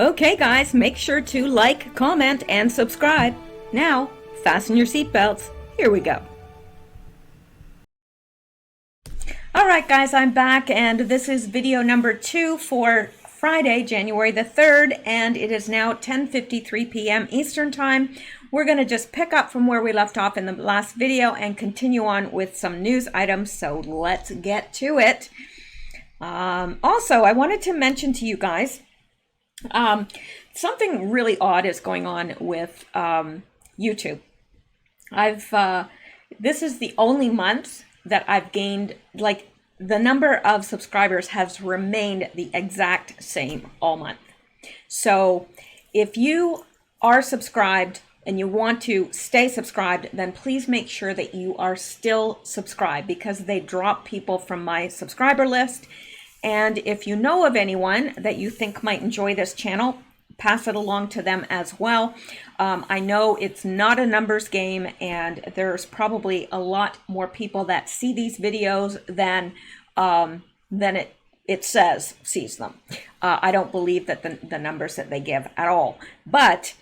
Okay guys, make sure to like, comment, and subscribe. Now, fasten your seatbelts. Here we go. Alright guys, I'm back and this is video number 2 for Friday, January the 3rd, and it is now 10:53 p.m. Eastern Time. We're going to just pick up from where we left off in the last video and continue on with some news items, so let's get to it. Also, I wanted to mention to you guys, something really odd is going on with YouTube. This is the only month that I've gained, like, the number of subscribers has remained the exact same all month. So if you are subscribed and you want to stay subscribed, then please make sure that you are still subscribed, because they drop people from my subscriber list. And if you know of anyone that you think might enjoy this channel, pass it along to them as well. I know it's not a numbers game, and there's probably a lot more people that see these videos than it says sees them. I don't believe that the numbers that they give at all, but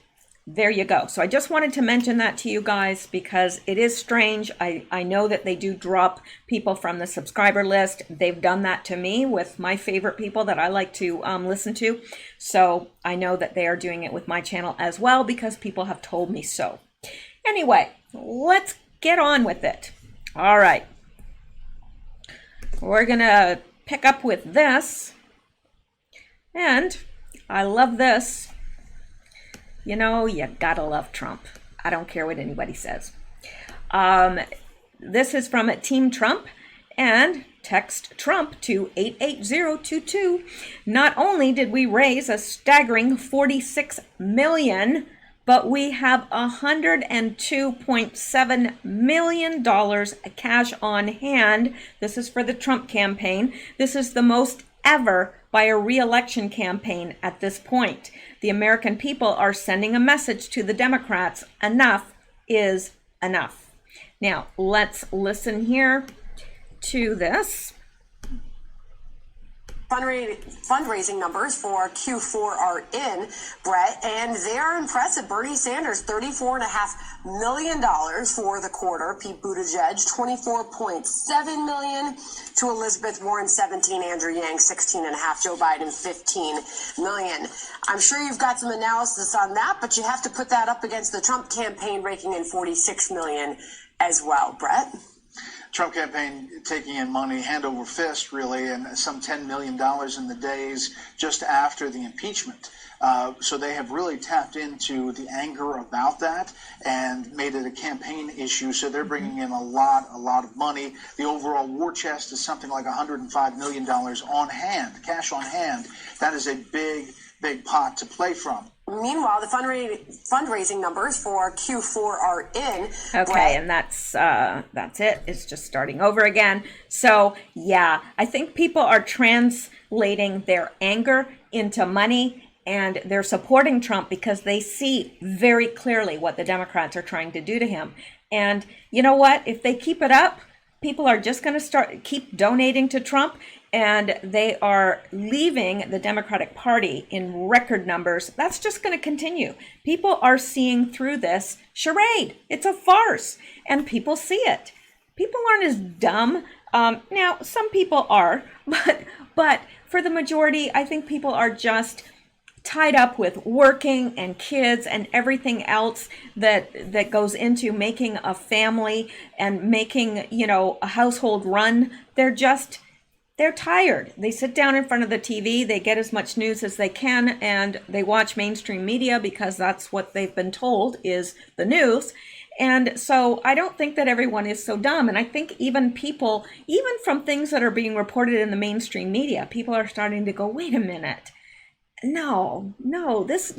there you go. So I just wanted to mention that to you guys because it is strange. I know that they do drop people from the subscriber list. They've done that to me with my favorite people that I like to listen to. So I know that they are doing it with my channel as well because people have told me so. Anyway, let's get on with it. All right. We're going to pick up with this. And I love this. You know, you gotta love Trump. I don't care what anybody says. This is from Team Trump, and text Trump to 88022. Not only did we raise a staggering $46 million, but we have $102.7 million cash on hand. This is for the Trump campaign. This is the most ever by a re-election campaign at this point. The American people are sending a message to the Democrats. Enough is enough. Now, let's listen here to this. Fundraising numbers for Q4 are in, Brett, and they are impressive. Bernie Sanders, $34.5 million for the quarter. Pete Buttigieg, $24.7 million. To Elizabeth Warren, 17. Andrew Yang, 16.5. Joe Biden, 15 million. I'm sure you've got some analysis on that, but you have to put that up against the Trump campaign raking in 46 million as well. Brett? Trump campaign taking in money hand over fist, really, and some $10 million in the days just after the impeachment. So they have really tapped into the anger about that and made it a campaign issue. So they're bringing in a lot of money. The overall war chest is something like $105 million on hand, cash on hand. That is a big pot to play from. Meanwhile, the fundraising numbers for Q4 are in. Okay, and that's it. It's just starting over again. So yeah, I think people are translating their anger into money, and they're supporting Trump because they see very clearly what the Democrats are trying to do to him. And you know what? If they keep it up, people are just going to keep donating to Trump, and they are leaving the Democratic Party in record numbers. That's just going to continue. People are seeing through this charade. It's a farce, and people see it. People aren't as dumb. Now, some people are, but for the majority, I think people are just tied up with working and kids and everything else that goes into making a family and making, you know, a household run. They're tired. They sit down in front of the TV, they get as much news as they can, and they watch mainstream media because that's what they've been told is the news. And so I don't think that everyone is so dumb. And I think even people, even from things that are being reported in the mainstream media, people are starting to go, wait a minute. No, there's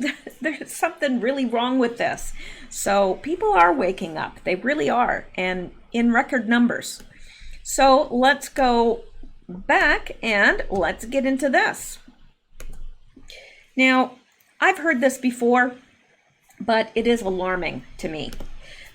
something really wrong with this. So people are waking up. They really are, and in record numbers. So let's go back and let's get into this. Now, I've heard this before, but it is alarming to me.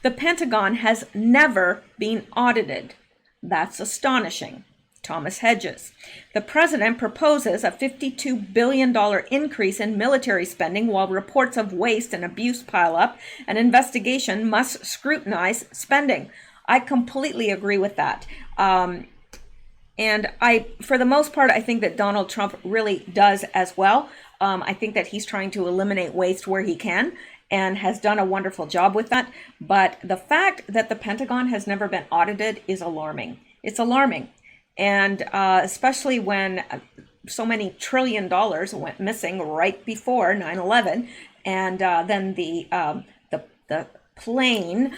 The Pentagon has never been audited. That's astonishing Thomas Hedges. The president proposes a $52 billion increase in military spending while reports of waste and abuse pile up. An investigation must scrutinize spending. I completely agree with that. And for the most part, I think that Donald Trump really does as well. I think that he's trying to eliminate waste where he can and has done a wonderful job with that. But the fact that the Pentagon has never been audited is alarming. It's alarming. And especially when so many $1 trillion went missing right before 9/11. And then the plane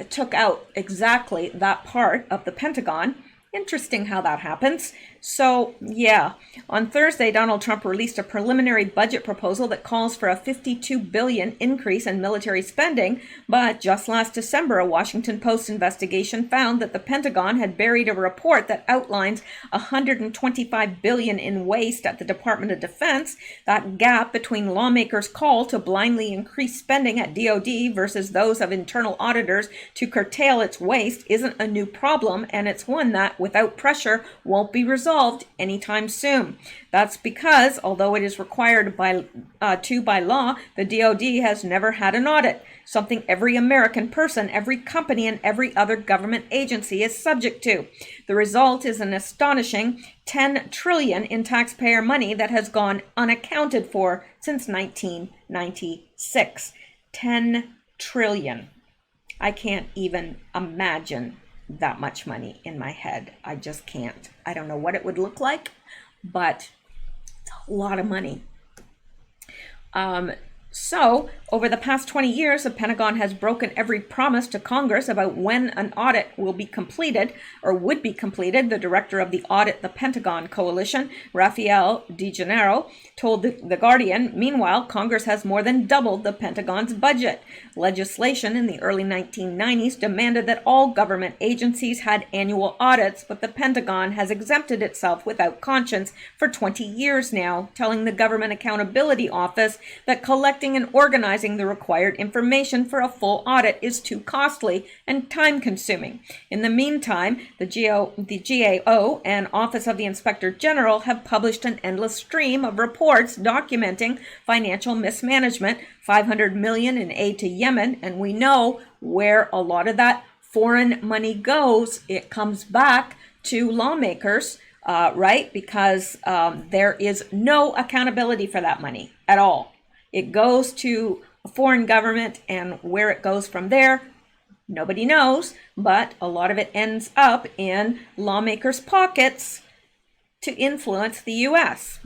took out exactly that part of the Pentagon. Interesting how that happens. So, yeah, on Thursday, Donald Trump released a preliminary budget proposal that calls for a $52 billion increase in military spending. But just last December, a Washington Post investigation found that the Pentagon had buried a report that outlines $125 billion in waste at the Department of Defense. That gap between lawmakers' call to blindly increase spending at DoD versus those of internal auditors to curtail its waste isn't a new problem, and it's one that, without pressure, won't be resolved anytime soon. That's because, although it is required by law, the DoD has never had an audit, something every American person, every company, and every other government agency is subject to. The result is an astonishing $10 trillion in taxpayer money that has gone unaccounted for since 1996. $10 trillion. I can't even imagine that much money in my head. I just can't. I don't know what it would look like, but it's a lot of money. So, over the past 20 years, the Pentagon has broken every promise to Congress about when an audit will be completed or would be completed. The director of the Audit the Pentagon Coalition, Rafael DeGennaro, told The Guardian, meanwhile, Congress has more than doubled the Pentagon's budget. Legislation in the early 1990s demanded that all government agencies had annual audits, but the Pentagon has exempted itself without conscience for 20 years now, telling the Government Accountability Office that collecting and organizing the required information for a full audit is too costly and time-consuming. In the meantime, the GAO and Office of the Inspector General have published an endless stream of reports documenting financial mismanagement, $500 million in aid to Yemen, and we know where a lot of that foreign money goes. It comes back to lawmakers, right? Because there is no accountability for that money at all. It goes to a foreign government, and where it goes from there, nobody knows, but a lot of it ends up in lawmakers' pockets to influence the U.S.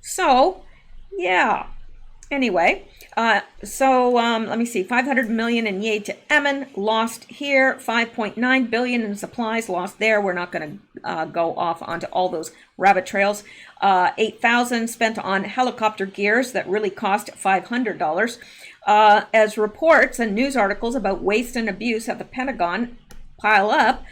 So, yeah. Anyway, let me see, $500 million in aid to Yemen, lost here, $5.9 billion in supplies, lost there. We're not going to go off onto all those rabbit trails. $8,000 spent on helicopter gears that really cost $500. As reports and news articles about waste and abuse at the Pentagon pile up,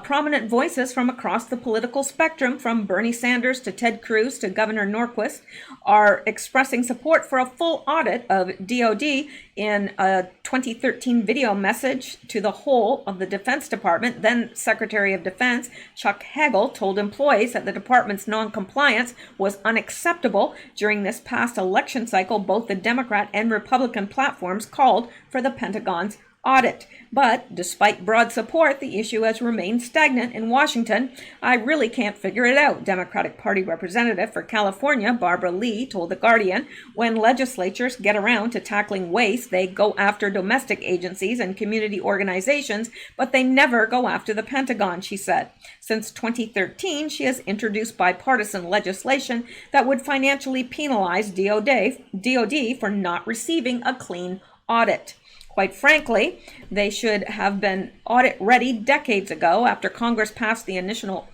prominent voices from across the political spectrum, from Bernie Sanders to Ted Cruz to Governor Norquist, are expressing support for a full audit of DoD. In a 2013 video message to the whole of the Defense Department, then Secretary of Defense Chuck Hagel told employees that the department's non-compliance was unacceptable. During this past election cycle, both the Democrat and Republican platforms called for the Pentagon's audit. But despite broad support, the issue has remained stagnant in Washington. I really can't figure it out, Democratic Party representative for California, Barbara Lee, told The Guardian. When legislatures get around to tackling waste, they go after domestic agencies and community organizations, but they never go after the Pentagon, she said. Since 2013, she has introduced bipartisan legislation that would financially penalize DoD for not receiving a clean audit. Quite frankly, they should have been audit ready decades ago. After Congress passed the initial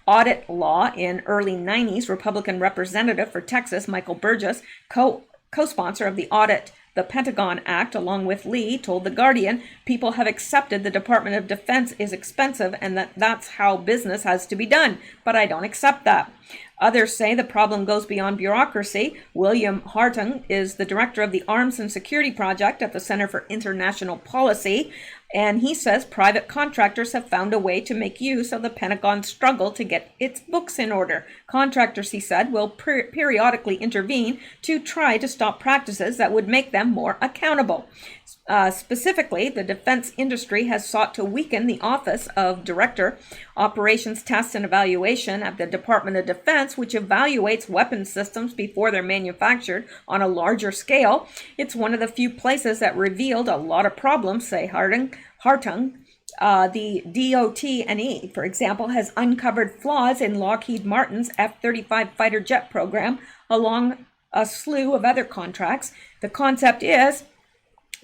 audit law in early 90s, Republican representative for Texas, Michael Burgess, co-sponsor of the Audit the Pentagon Act, along with Lee, told The Guardian, people have accepted the Department of Defense is expensive and that's how business has to be done. But I don't accept that. Others say the problem goes beyond bureaucracy. William Hartung is the director of the Arms and Security Project at the Center for International Policy, and he says private contractors have found a way to make use of the Pentagon's struggle to get its books in order. Contractors, he said, will periodically intervene to try to stop practices that would make them more accountable. Specifically, the defense industry has sought to weaken the Office of Director, Operations, Test, and Evaluation at the Department of Defense, which evaluates weapons systems before they're manufactured on a larger scale. It's one of the few places that revealed a lot of problems, say Hartung. The DOT&E, for example, has uncovered flaws in Lockheed Martin's F-35 fighter jet program, along a slew of other contracts. The concept is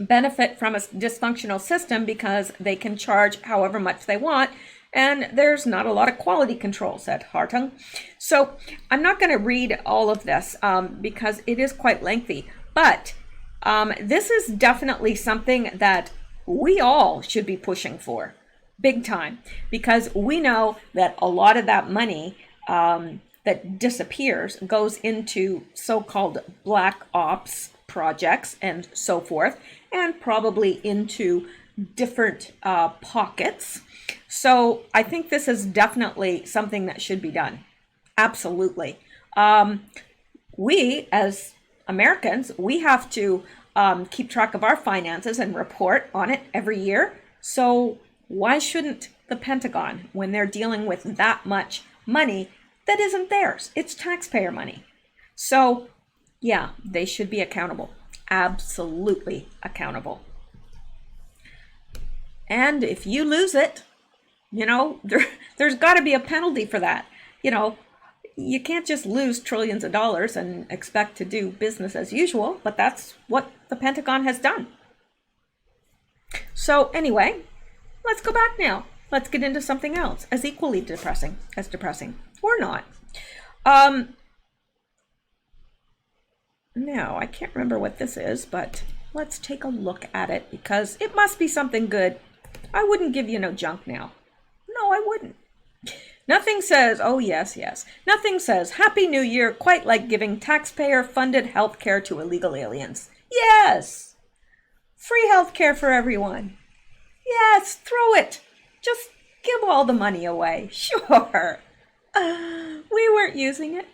benefit from a dysfunctional system because they can charge however much they want, and there's not a lot of quality control, said Hartung. So I'm not going to read all of this because it is quite lengthy, but this is definitely something that we all should be pushing for big time, because we know that a lot of that money that disappears goes into so-called black ops projects and so forth, and probably into different pockets. So I think this is definitely something that should be done. Absolutely. We as Americans, we have to keep track of our finances and report on it every year. So why shouldn't the Pentagon, when they're dealing with that much money that isn't theirs? It's taxpayer money. So yeah, they should be accountable. Absolutely accountable. And if you lose it, there's got to be a penalty for that. You can't just lose trillions of dollars and expect to do business as usual, but that's what the Pentagon has done. So anyway, let's go back now. Let's get into something else as equally depressing, or not. Now, I can't remember what this is, but let's take a look at it because it must be something good. I wouldn't give you no junk now. No, I wouldn't. Nothing says, oh yes, nothing says Happy New Year quite like giving taxpayer-funded health care to illegal aliens. Yes! Free health care for everyone. Yes, throw it. Just give all the money away. Sure. We weren't using it.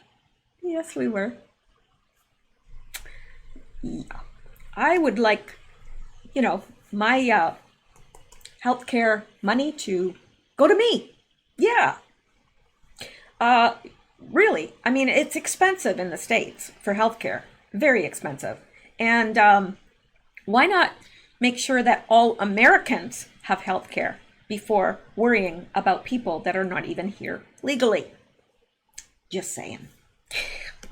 Yes, we were. Yeah. I would like, my healthcare money to go to me. Yeah. Really, I mean, it's expensive in the States for healthcare. Very expensive. And why not make sure that all Americans have healthcare before worrying about people that are not even here legally? Just saying.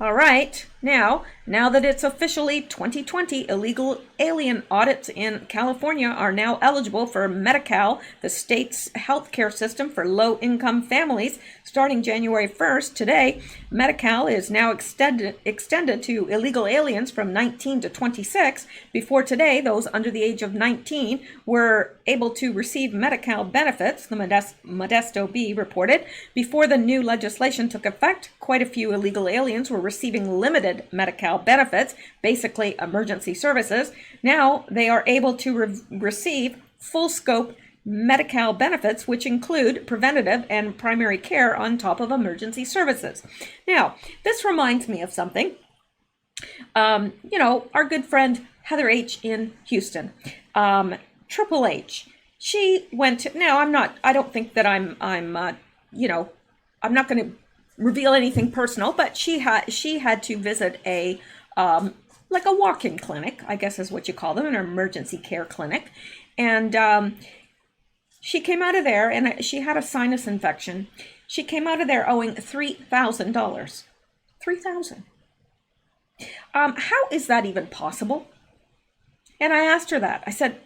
All right, now that it's officially 2020, illegal alien audits in California are now eligible for Medi-Cal, the state's healthcare system for low-income families. Starting January 1st, today, Medi-Cal is now extended to illegal aliens from 19 to 26. Before today, those under the age of 19 were able to receive Medi-Cal benefits, the Modesto Bee reported. Before the new legislation took effect, quite a few illegal aliens were receiving limited Medi-Cal benefits, basically emergency services. Now they are able to receive full-scope Medi-Cal benefits, which include preventative and primary care on top of emergency services. Now, this reminds me of something. Our good friend Heather H. in Houston, Triple H. She went to, now I don't think that I'm not going to reveal anything personal, but she had to visit a walk-in clinic, I guess is what you call them, an emergency care clinic. And she came out of there, and she had a sinus infection. She came out of there owing $3,000. $3,000. How is that even possible? And I asked her that. I said,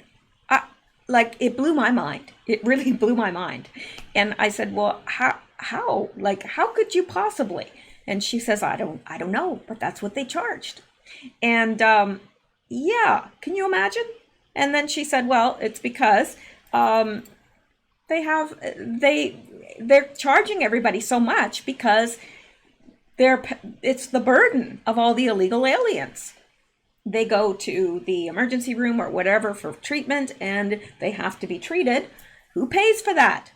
it blew my mind. It really blew my mind. And I said, well, how could you possibly? And she says, I don't know, but that's what they charged. And yeah, can you imagine? And then she said, well, it's because they're charging everybody so much because it's the burden of all the illegal aliens. They go to the emergency room or whatever for treatment, and they have to be treated. Who pays for that?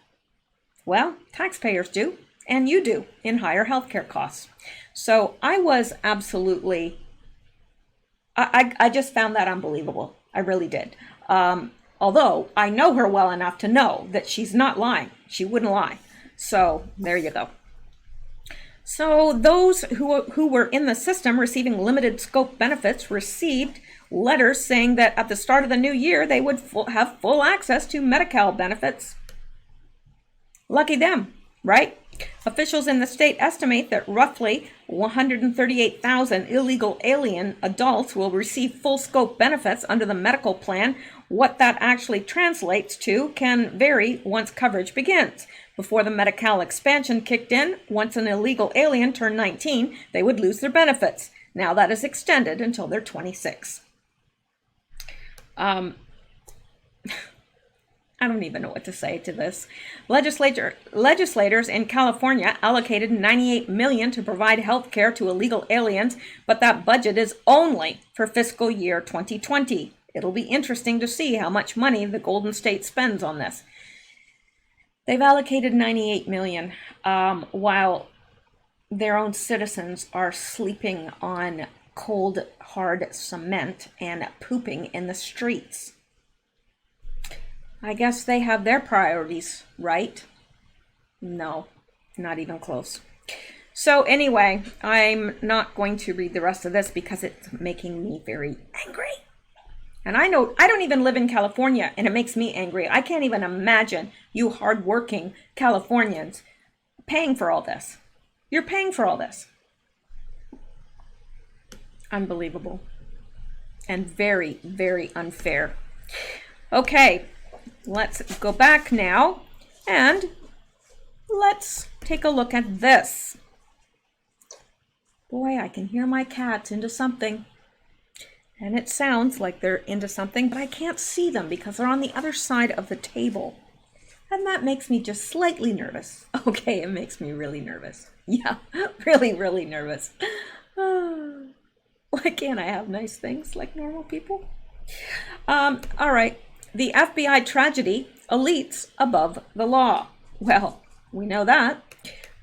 Well, taxpayers do, and you do, in higher healthcare costs. So I was absolutely, I just found that unbelievable. I really did. Although I know her well enough to know that she's not lying. She wouldn't lie. So there you go. So those who were in the system receiving limited scope benefits received letters saying that at the start of the new year, they would have full access to Medi-Cal benefits. Lucky them, right? Officials in the state estimate that roughly 138,000 illegal alien adults will receive full scope benefits under the medical plan. What that actually translates to can vary once coverage begins. Before the Medi-Cal expansion kicked in, once an illegal alien turned 19, they would lose their benefits. Now that is extended until they're 26. I don't even know what to say to this. Legislators in California allocated $98 million to provide health care to illegal aliens, but that budget is only for fiscal year 2020. It'll be interesting to see how much money the Golden State spends on this. They've allocated $98 million, while their own citizens are sleeping on cold, hard cement and pooping in the streets. I guess they have their priorities, right? No, not even close. So anyway, I'm not going to read the rest of this because it's making me very angry. And I know I don't even live in California, and it makes me angry. I can't even imagine you hardworking Californians paying for all this. You're paying for all this. Unbelievable. And very, very unfair. Okay, let's go back now and let's take a look at this. Boy, I can hear my cats into something. And it sounds like they're into something, but I can't see them because they're on the other side of the table. And that makes me just slightly nervous. Okay, it makes me really nervous. Yeah, really, really nervous. Why can't I have nice things like normal people? All right, the FBI tragedy, elites above the law. Well, we know that.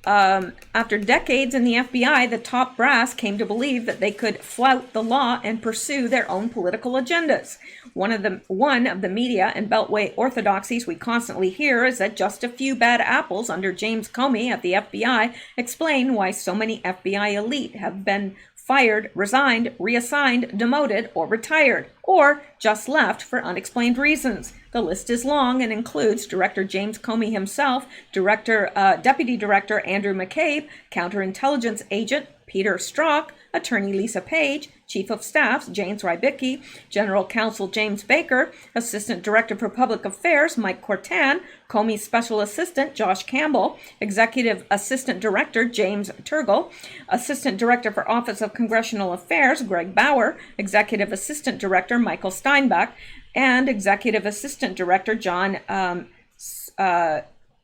After decades in the FBI, the top brass came to believe that they could flout the law and pursue their own political agendas. One of the media and Beltway orthodoxies we constantly hear is that just a few bad apples under James Comey at the FBI explain why so many FBI elite have been fired, resigned, reassigned, demoted, or retired, or just left for unexplained reasons. The list is long and includes Director James Comey himself, Deputy Director Andrew McCabe, Counterintelligence Agent Peter Strzok, Attorney Lisa Page, Chief of Staffs James Rybicki, General Counsel James Baker, Assistant Director for Public Affairs Mike Cortan, Comey's Special Assistant Josh Campbell, Executive Assistant Director James Turgle, Assistant Director for Office of Congressional Affairs Greg Bauer, Executive Assistant Director Michael Steinbach, and Executive Assistant Director John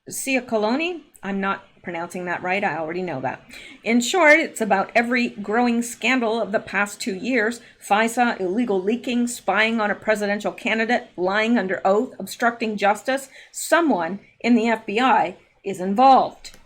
Ciacoloni. I'm not pronouncing that right. I already know that. In short, it's about every growing scandal of the past 2 years: FISA, illegal leaking, spying on a presidential candidate, lying under oath, obstructing justice. Someone in the FBI is involved.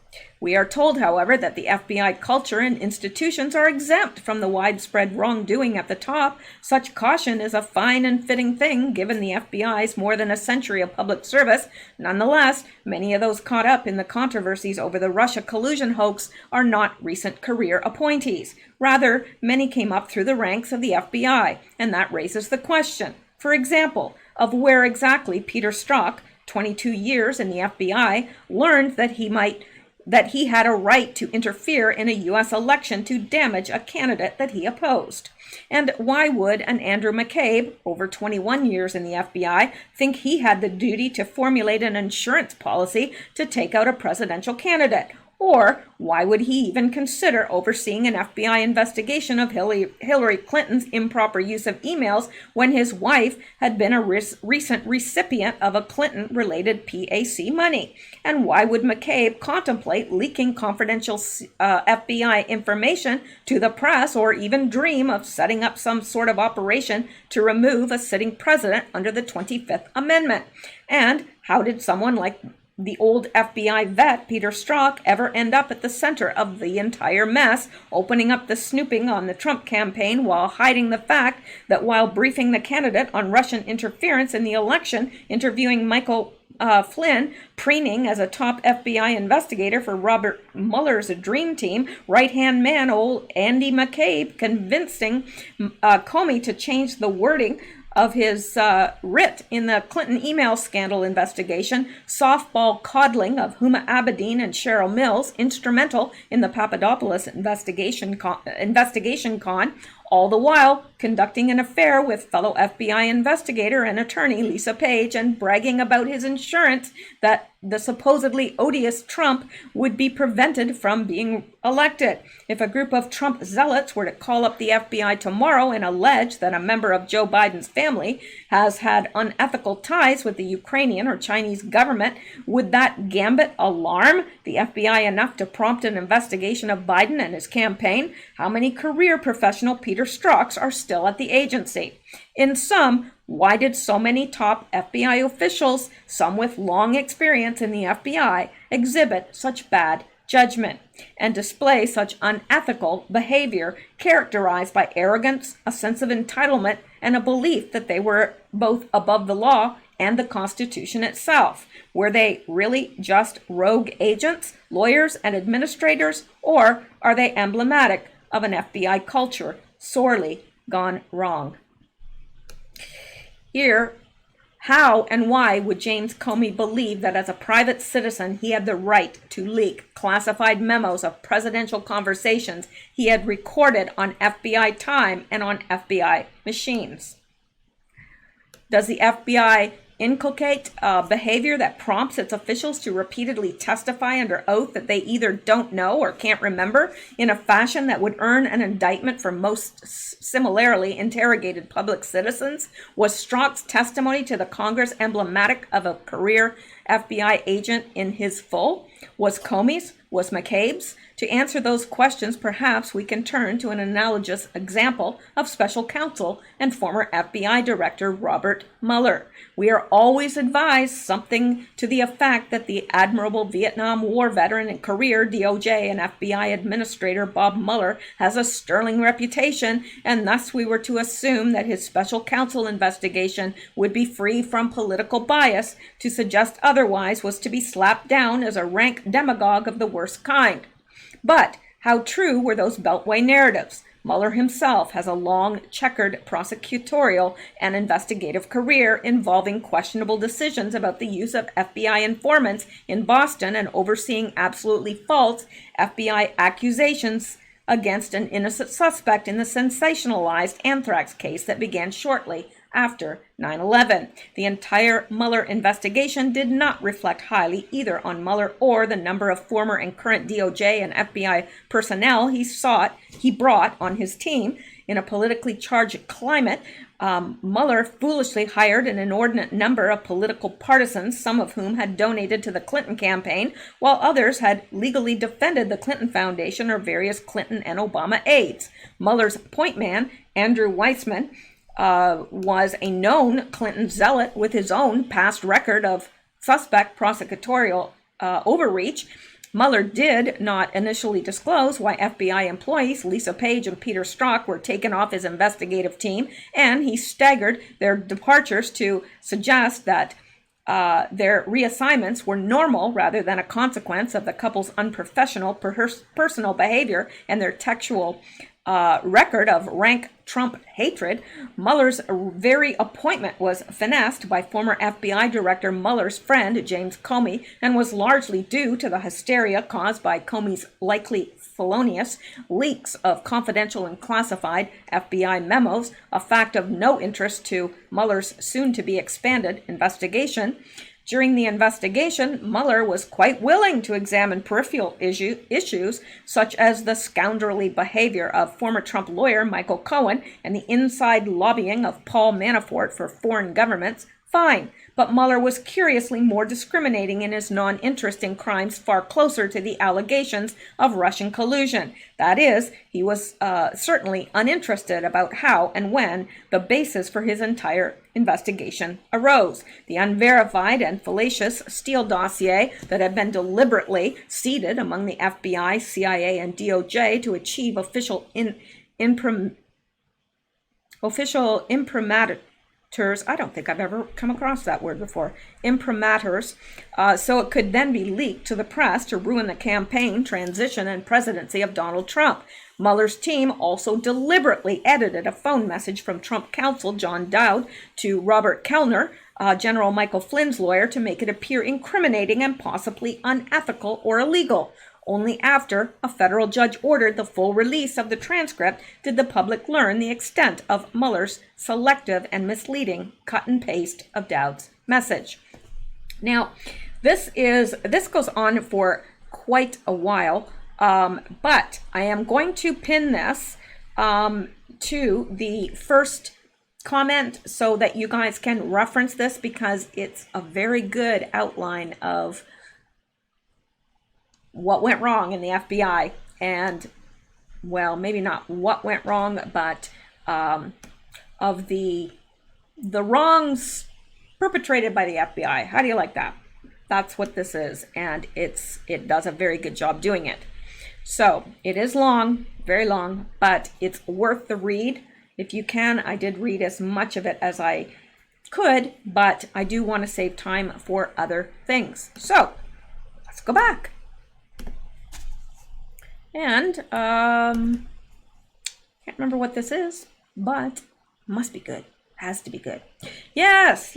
We are told, however, that the FBI culture and institutions are exempt from the widespread wrongdoing at the top. Such caution is a fine and fitting thing given the FBI's more than a century of public service. Nonetheless, many of those caught up in the controversies over the Russia collusion hoax are not recent career appointees. Rather, many came up through the ranks of the FBI, and that raises the question, for example, of where exactly Peter Strzok, 22 years in the FBI, learned that he had a right to interfere in a U.S. election to damage a candidate that he opposed. And why would an Andrew McCabe, over 21 years in the FBI, think he had the duty to formulate an insurance policy to take out a presidential candidate? Or why would he even consider overseeing an FBI investigation of Hillary Clinton's improper use of emails when his wife had been a recent recipient of a Clinton-related PAC money? And why would McCabe contemplate leaking confidential FBI information to the press, or even dream of setting up some sort of operation to remove a sitting president under the 25th Amendment? And how did someone like the old FBI vet, Peter Strzok, ever end up at the center of the entire mess, opening up the snooping on the Trump campaign while hiding the fact that while briefing the candidate on Russian interference in the election, interviewing Michael Flynn, preening as a top FBI investigator for Robert Mueller's dream team, right-hand man old Andy McCabe, convincing Comey to change the wording of his writ in the Clinton email scandal investigation, softball coddling of Huma Abedin and Cheryl Mills, instrumental in the Papadopoulos investigation con, all the while conducting an affair with fellow FBI investigator and attorney Lisa Page, and bragging about his assurance that the supposedly odious Trump would be prevented from being elected. If a group of Trump zealots were to call up the FBI tomorrow and allege that a member of Joe Biden's family has had unethical ties with the Ukrainian or Chinese government, would that gambit alarm the FBI enough to prompt an investigation of Biden and his campaign? How many career professional Peter Strzoks are still at the agency? In sum, why did so many top FBI officials, some with long experience in the FBI, exhibit such bad judgment and display such unethical behavior characterized by arrogance, a sense of entitlement, and a belief that they were both above the law and the Constitution itself? Were they really just rogue agents, lawyers, and administrators, or are they emblematic of an FBI culture sorely gone wrong? Here, how and why would James Comey believe that as a private citizen he had the right to leak classified memos of presidential conversations he had recorded on FBI time and on FBI machines? Does the FBI inculcate behavior that prompts its officials to repeatedly testify under oath that they either don't know or can't remember in a fashion that would earn an indictment for most similarly interrogated public citizens? Was Strzok's testimony to the Congress emblematic of a career FBI agent in his full? Was Comey's? Was McCabe's? To answer those questions, perhaps we can turn to an analogous example of special counsel and former FBI Director Robert Mueller. We are always advised something to the effect that the admirable Vietnam War veteran and career DOJ and FBI Administrator Bob Mueller has a sterling reputation, and thus we were to assume that his special counsel investigation would be free from political bias. To suggest otherwise was to be slapped down as a rank demagogue of the worst kind. But how true were those Beltway narratives? Mueller himself has a long, checkered prosecutorial and investigative career involving questionable decisions about the use of FBI informants in Boston and overseeing absolutely false FBI accusations against an innocent suspect in the sensationalized anthrax case that began shortly after 9/11. The entire Mueller investigation did not reflect highly either on Mueller or the number of former and current DOJ and FBI personnel he brought on his team. In a politically charged climate, Mueller foolishly hired an inordinate number of political partisans, some of whom had donated to the Clinton campaign, while others had legally defended the Clinton Foundation or various Clinton and Obama aides. Mueller's point man, Andrew Weissman, was a known Clinton zealot with his own past record of suspect prosecutorial overreach. Mueller did not initially disclose why FBI employees Lisa Page and Peter Strzok were taken off his investigative team, and he staggered their departures to suggest that their reassignments were normal rather than a consequence of the couple's unprofessional personal behavior and their textual record of rank Trump hatred. Mueller's very appointment was finessed by former FBI Director Mueller's friend James Comey and was largely due to the hysteria caused by Comey's likely felonious leaks of confidential and classified FBI memos, a fact of no interest to Mueller's soon-to-be expanded investigation. During the investigation, Mueller was quite willing to examine peripheral issues such as the scoundrelly behavior of former Trump lawyer Michael Cohen and the inside lobbying of Paul Manafort for foreign governments. Fine, but Mueller was curiously more discriminating in his non-interest in crimes far closer to the allegations of Russian collusion. That is, he was certainly uninterested about how and when the basis for his entire investigation arose. The unverified and fallacious Steele dossier that had been deliberately seeded among the FBI, CIA, and DOJ to achieve official imprimaturs. I don't think I've ever come across that word before. Imprimaturs. So it could then be leaked to the press to ruin the campaign, transition, and presidency of Donald Trump. Mueller's team also deliberately edited a phone message from Trump counsel John Dowd to Robert Kellner, General Michael Flynn's lawyer, to make it appear incriminating and possibly unethical or illegal. Only after a federal judge ordered the full release of the transcript did the public learn the extent of Mueller's selective and misleading cut and paste of Dowd's message. Now, this goes on for quite a while, but I am going to pin this to the first comment so that you guys can reference this, because it's a very good outline of what went wrong in the FBI, and, well, maybe not what went wrong, but of the wrongs perpetrated by the FBI. How do you like that? That's what this is, and it does a very good job doing it. So it is long, very long, but it's worth the read. If you can, I did read as much of it as I could, but I do want to save time for other things. So let's go back. And can't remember what this is, but must be good. Has to be good. Yes.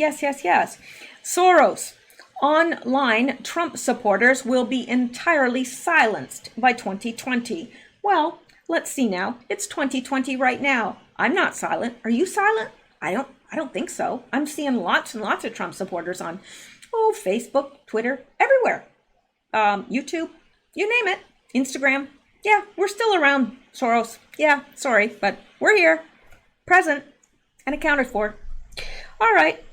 Soros. Online Trump supporters will be entirely silenced by 2020. Well, let's see now. It's 2020 right now. I'm not silent. Are you silent? I don't think so. I'm seeing lots and lots of Trump supporters on Facebook, Twitter, everywhere. YouTube, you name it. Instagram. Yeah, we're still around, Soros. Yeah, sorry, but we're here, present, and accounted for. All right.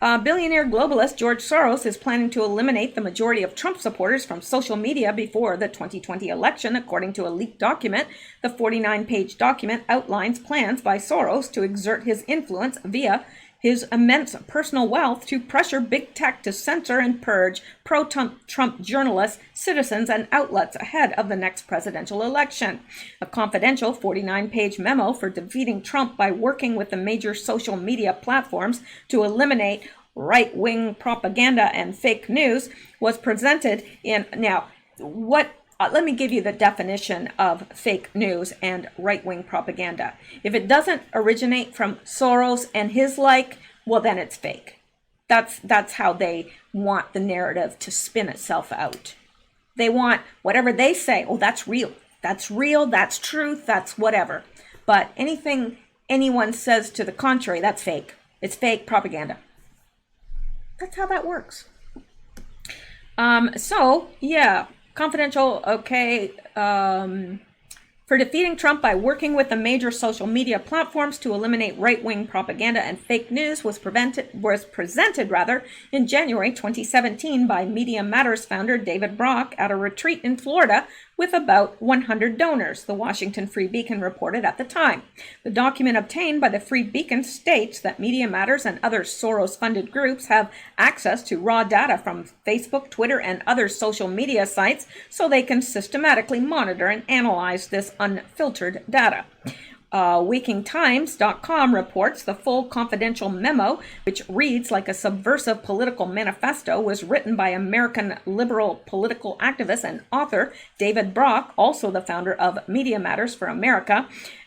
Billionaire globalist George Soros is planning to eliminate the majority of Trump supporters from social media before the 2020 election, according to a leaked document. The 49-page document outlines plans by Soros to exert his influence via his immense personal wealth to pressure big tech to censor and purge pro-Trump journalists, citizens, and outlets ahead of the next presidential election. A confidential 49-page memo for defeating Trump by working with the major social media platforms to eliminate right-wing propaganda and fake news was presented in... Now, let me give you the definition of fake news and right-wing propaganda. If it doesn't originate from Soros and his like, well, then it's fake. That's how they want the narrative to spin itself out. They want whatever they say, oh, that's real. That's real, that's truth, that's whatever. But anything anyone says to the contrary, that's fake. It's fake propaganda. That's how that works. So, yeah. Confidential, okay, for defeating Trump by working with the major social media platforms to eliminate right-wing propaganda and fake news was presented in January 2017 by Media Matters founder David Brock at a retreat in Florida with about 100 donors, the Washington Free Beacon reported at the time. The document obtained by the Free Beacon states that Media Matters and other Soros-funded groups have access to raw data from Facebook, Twitter, and other social media sites so they can systematically monitor and analyze this unfiltered data. WeekingTimes.com reports the full confidential memo, which reads like a subversive political manifesto, was written by American liberal political activist and author David Brock, also the founder of Media Matters for America.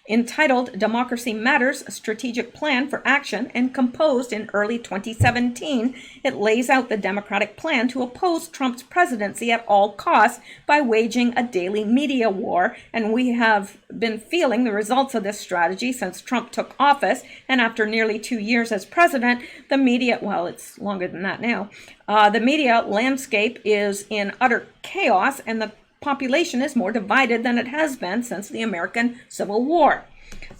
entitled Democracy Matters, A Strategic Plan for Action, and composed in early 2017. It lays out the Democratic plan to oppose Trump's presidency at all costs by waging a daily media war. And we have been feeling the results of this strategy since Trump took office. And after nearly 2 years as president, the media, well, it's longer than that now, the media landscape is in utter chaos, and the population is more divided than it has been since the American Civil War.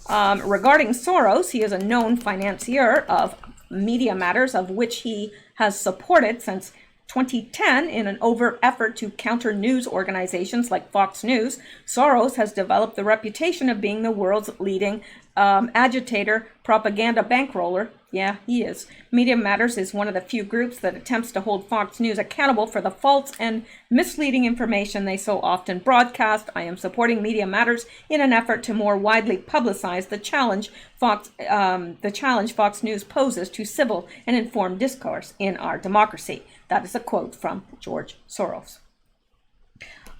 Regarding Soros, he is a known financier of Media Matters, of which he has supported since 2010 in an overt effort to counter news organizations like Fox News. Soros has developed the reputation of being the world's leading agitator, propaganda bankroller. Yeah, he is. Media Matters is one of the few groups that attempts to hold Fox News accountable for the false and misleading information they so often broadcast. I am supporting Media Matters in an effort to more widely publicize the challenge Fox News poses to civil and informed discourse in our democracy. That is a quote from George Soros.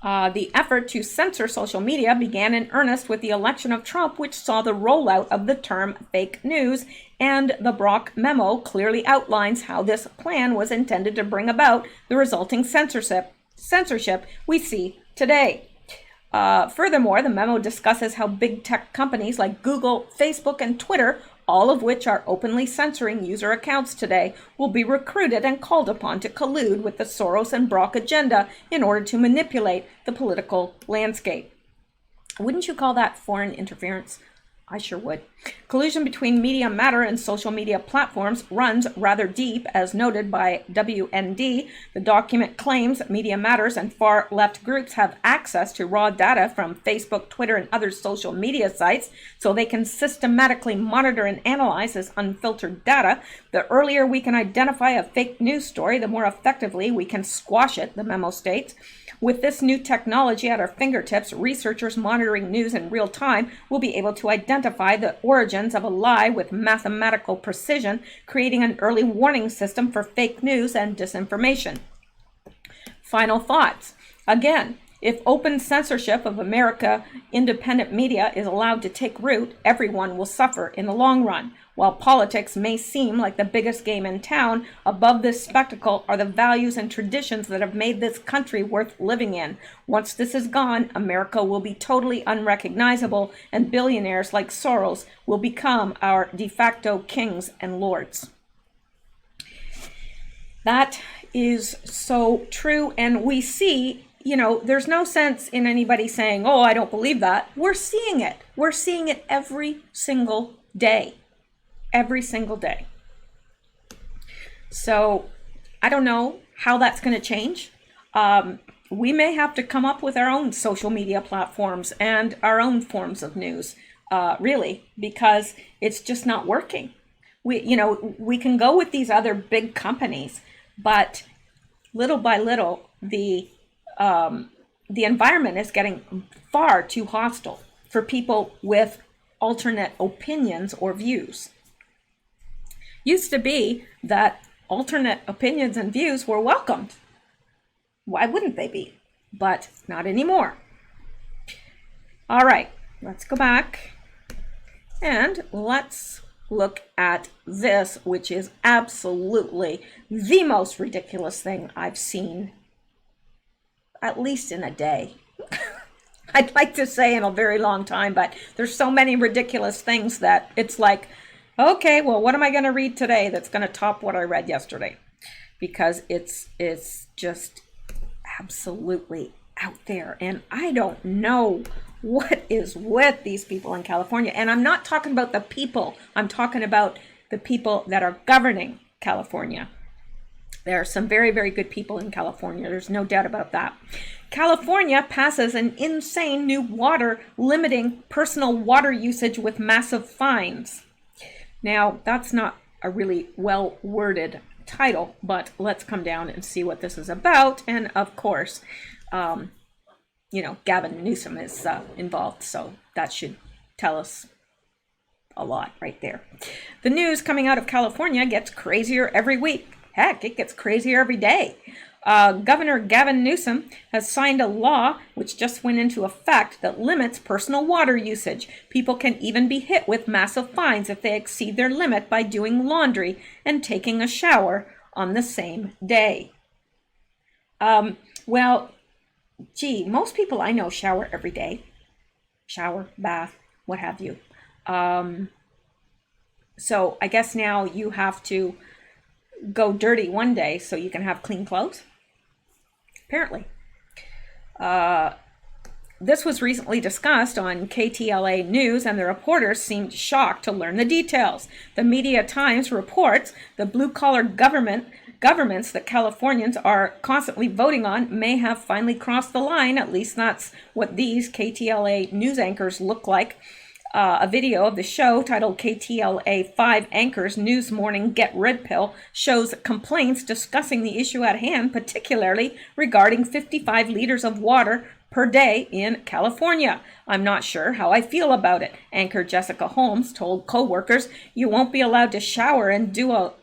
The effort to censor social media began in earnest with the election of Trump, which saw the rollout of the term fake news, and the Brock memo clearly outlines how this plan was intended to bring about the resulting censorship we see today. Furthermore, the memo discusses how big tech companies like Google, Facebook, and Twitter, all of which are openly censoring user accounts today, will be recruited and called upon to collude with the Soros and Brock agenda in order to manipulate the political landscape. Wouldn't you call that foreign interference? I sure would. Collusion between Media Matter and social media platforms runs rather deep, as noted by WND. The document claims Media Matters and far-left groups have access to raw data from Facebook, Twitter, and other social media sites, so they can systematically monitor and analyze this unfiltered data. The earlier we can identify a fake news story, the more effectively we can squash it, the memo states. With this new technology at our fingertips, researchers monitoring news in real time will be able to identify the origins of a lie with mathematical precision, creating an early warning system for fake news and disinformation. Final thoughts. Again, if open censorship of America independent media is allowed to take root, everyone will suffer in the long run. While politics may seem like the biggest game in town, above this spectacle are the values and traditions that have made this country worth living in. Once this is gone, America will be totally unrecognizable, and billionaires like Soros will become our de facto kings and lords. That is so true, and we see, there's no sense in anybody saying, oh, I don't believe that. We're seeing it. We're seeing it every single day. Every single day. So I don't know how that's going to change. We may have to come up with our own social media platforms and our own forms of news, really, because it's just not working. We can go with these other big companies, but little by little, the environment is getting far too hostile for people with alternate opinions or views. Used to be that alternate opinions and views were welcomed. Why wouldn't they be? But not anymore. All right, let's go back and let's look at this, which is absolutely the most ridiculous thing I've seen, at least in a day. I'd like to say in a very long time, but there's so many ridiculous things that it's like, okay, well, what am I going to read today that's going to top what I read yesterday? Because it's just absolutely out there. And I don't know what is with these people in California. And I'm not talking about the people. I'm talking about the people that are governing California. There are some very, very good people in California. There's no doubt about that. California passes an insane new water limiting personal water usage with massive fines. Now, that's not a really well-worded title, but let's come down and see what this is about. And of course, Gavin Newsom is involved, so that should tell us a lot right there. The news coming out of California gets crazier every week. Heck, it gets crazier every day. Governor Gavin Newsom has signed a law which just went into effect that limits personal water usage. People can even be hit with massive fines if they exceed their limit by doing laundry and taking a shower on the same day. Well, gee, most people I know shower every day. Shower, bath, what have you. So I guess now you have to go dirty one day so you can have clean clothes. Apparently. This was recently discussed on KTLA News, and the reporters seemed shocked to learn the details. The Media Times reports the blue-collar governments that Californians are constantly voting on may have finally crossed the line. At least that's what these KTLA news anchors look like. A video of the show titled KTLA 5 Anchors News Morning Get Red Pill shows complaints discussing the issue at hand, particularly regarding 55 liters of water per day in California. I'm not sure how I feel about it. Anchor Jessica Holmes told co-workers, "You won't be allowed to shower and do a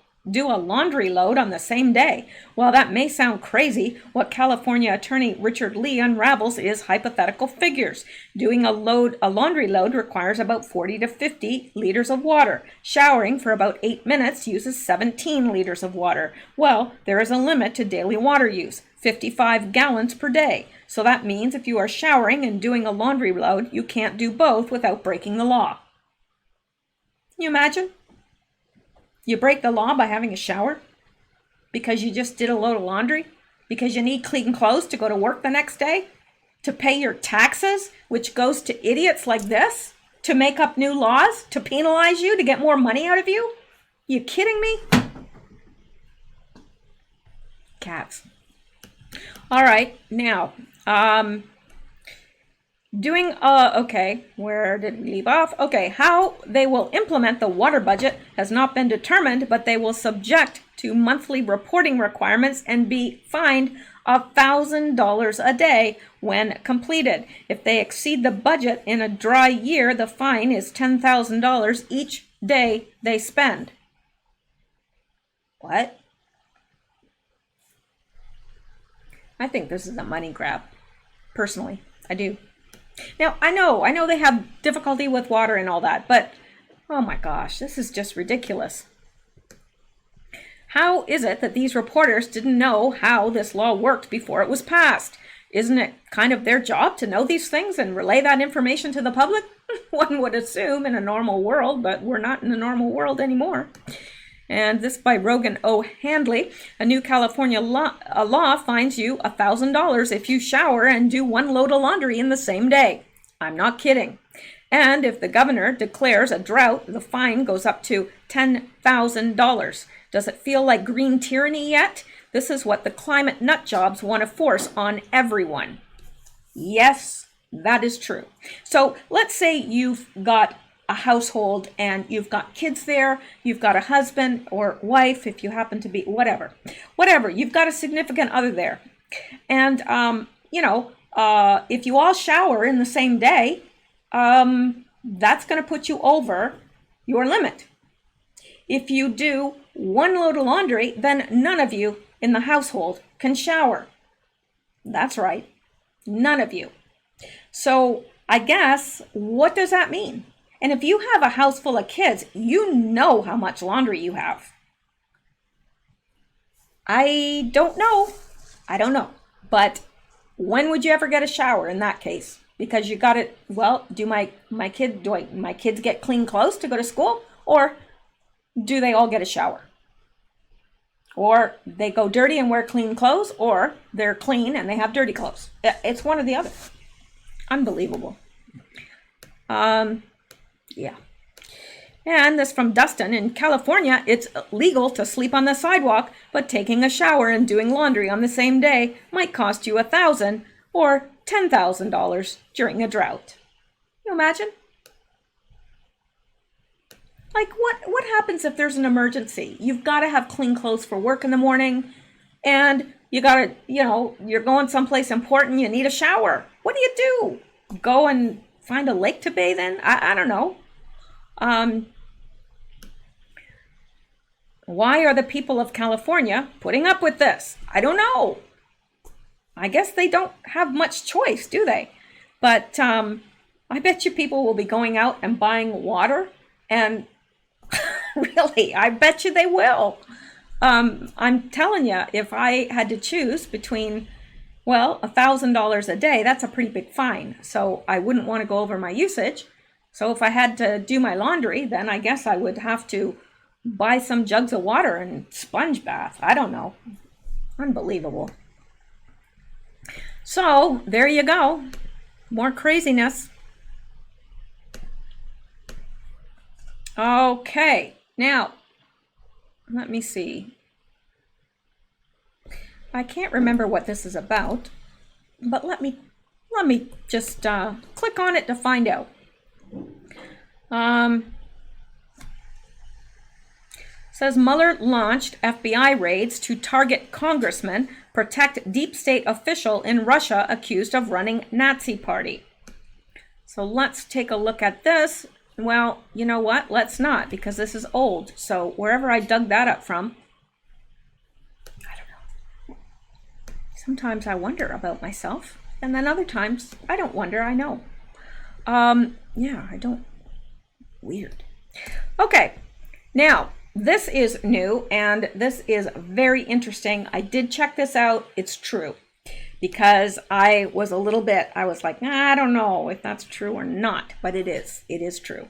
laundry load on the same day." While that may sound crazy, what California attorney Richard Lee unravels is hypothetical figures. Doing a laundry load requires about 40 to 50 liters of water. Showering for about 8 minutes uses 17 liters of water. Well, there is a limit to daily water use, 55 gallons per day. So that means if you are showering and doing a laundry load, you can't do both without breaking the law. Can you imagine? You break the law by having a shower because you just did a load of laundry, because you need clean clothes to go to work the next day, to pay your taxes, which goes to idiots like this, to make up new laws, to penalize you, to get more money out of you. You kidding me? Cats. All right, now, okay, where did we leave off? Okay, how they will implement the water budget has not been determined, but they will subject to monthly reporting requirements and be fined $1,000 a day when completed. If they exceed the budget in a dry year, the fine is $10,000 each day they spend. What? I think this is a money grab. Personally, I do. Now, I know they have difficulty with water and all that, but oh my gosh, this is just ridiculous. How is it that these reporters didn't know how this law worked before it was passed? Isn't it kind of their job to know these things and relay that information to the public? One would assume in a normal world, but we're not in a normal world anymore. And this by Rogan O. Handley. A new California law fines you $1,000 if you shower and do one load of laundry in the same day. I'm not kidding. And if the governor declares a drought, the fine goes up to $10,000. Does it feel like green tyranny yet? This is what the climate nut jobs want to force on everyone. Yes, that is true. So let's say you've got a household and you've got kids there, you've got a husband or wife, if you happen to be, whatever, you've got a significant other there. And, if you all shower in the same day, that's going to put you over your limit. If you do one load of laundry, then none of you in the household can shower. That's right. None of you. So I guess, what does that mean? And if you have a house full of kids, you know how much laundry you have. I don't know. But when would you ever get a shower in that case? Because you got it, well, do my kids get clean clothes to go to school? Or do they all get a shower? Or they go dirty and wear clean clothes, or they're clean and they have dirty clothes. It's one or the other. Unbelievable. Yeah. And this from Dustin. In California, it's legal to sleep on the sidewalk, but taking a shower and doing laundry on the same day might cost you $1,000 or $10,000 during a drought. Can you imagine? Like, what happens if there's an emergency? You've got to have clean clothes for work in the morning, and you got to, you're going someplace important, you need a shower. What do you do? Go and find a lake to bathe in? I don't know. Why are the people of California putting up with this? I don't know. I guess they don't have much choice, do they? But I bet you people will be going out and buying water, and really, I bet you they will. I'm telling you, if I had to choose between, well, $1,000 a day, that's a pretty big fine. So I wouldn't want to go over my usage. So if I had to do my laundry, then I guess I would have to buy some jugs of water and sponge bath. I don't know. Unbelievable. So there you go. More craziness. Okay, now let me see. I can't remember what this is about, but let me just click on it to find out. Says Mueller launched FBI raids to target congressman, protect deep state official in Russia accused of running Nazi party. So let's take a look at this. Well, you know what? Let's not, because this is old. So wherever I dug that up from, I don't know. Sometimes I wonder about myself, and then other times I don't wonder, I know. Yeah, I don't. Weird. Okay, now this is new, and this is very interesting. I did check this out. It's true. Because I was like, I don't know if that's true or not, but it is true.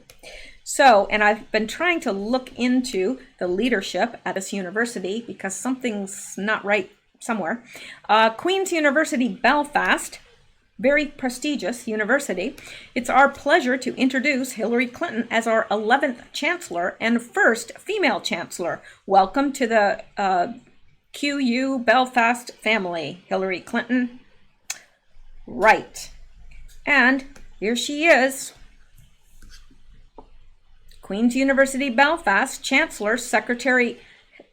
So, and I've been trying to look into the leadership at this university because something's not right somewhere. Queen's University Belfast, very prestigious university. It's our pleasure to introduce Hillary Clinton as our 11th chancellor and first female chancellor. Welcome to the QU Belfast family, Hillary Clinton. Right. And here she is. Queen's University Belfast Chancellor Secretary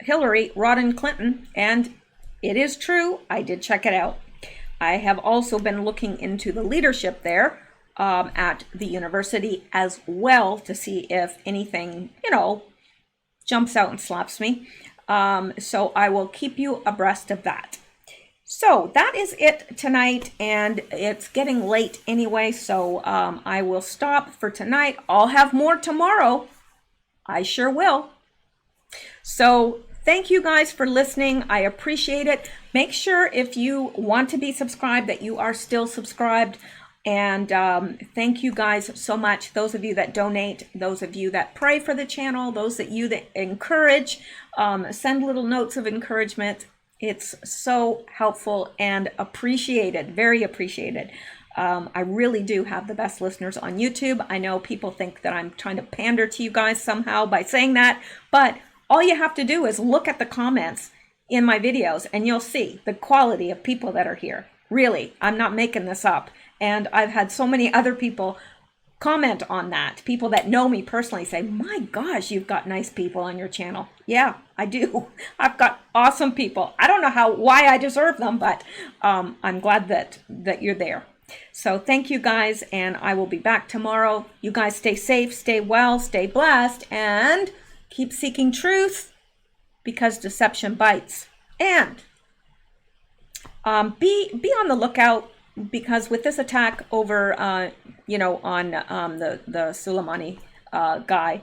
Hillary Rodham Clinton. And it is true. I did check it out. I have also been looking into the leadership there at the university as well to see if anything, jumps out and slaps me. So I will keep you abreast of that. So that is it tonight, and it's getting late anyway, so I will stop for tonight. I'll have more tomorrow. I sure will. So thank you guys for listening. I appreciate it. Make sure if you want to be subscribed that you are still subscribed. And thank you guys so much. Those of you that donate, those of you that pray for the channel, those that encourage, send little notes of encouragement. It's so helpful and appreciated, very appreciated. I really do have the best listeners on YouTube. I know people think that I'm trying to pander to you guys somehow by saying that, but all you have to do is look at the comments in my videos and you'll see the quality of people that are here. Really, I'm not making this up. And I've had so many other people comment on that. People that know me personally say, my gosh, you've got nice people on your channel. Yeah, I do. I've got awesome people. I don't know why I deserve them, but I'm glad that you're there. So thank you guys, and I will be back tomorrow. You guys stay safe, stay well, stay blessed, and keep seeking truth because deception bites. And be on the lookout, because with this attack over, on the Soleimani guy,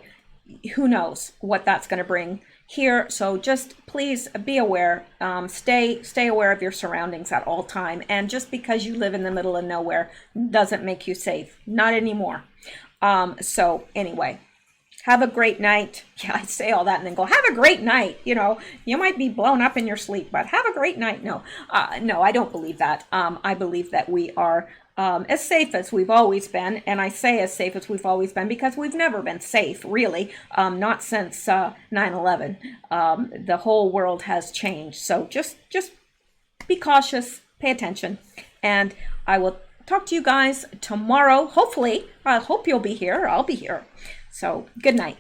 who knows what that's going to bring here. So just please be aware, stay aware of your surroundings at all time. And just because you live in the middle of nowhere doesn't make you safe. Not anymore. So anyway. Have a great night. Yeah, I say all that and then go, have a great night. You might be blown up in your sleep, but have a great night. No, I don't believe that. I believe that we are as safe as we've always been. And I say as safe as we've always been because we've never been safe, really, not since 9/11. The whole world has changed. So just be cautious, pay attention, and I will talk to you guys tomorrow. Hopefully, I hope you'll be here. I'll be here. So good night.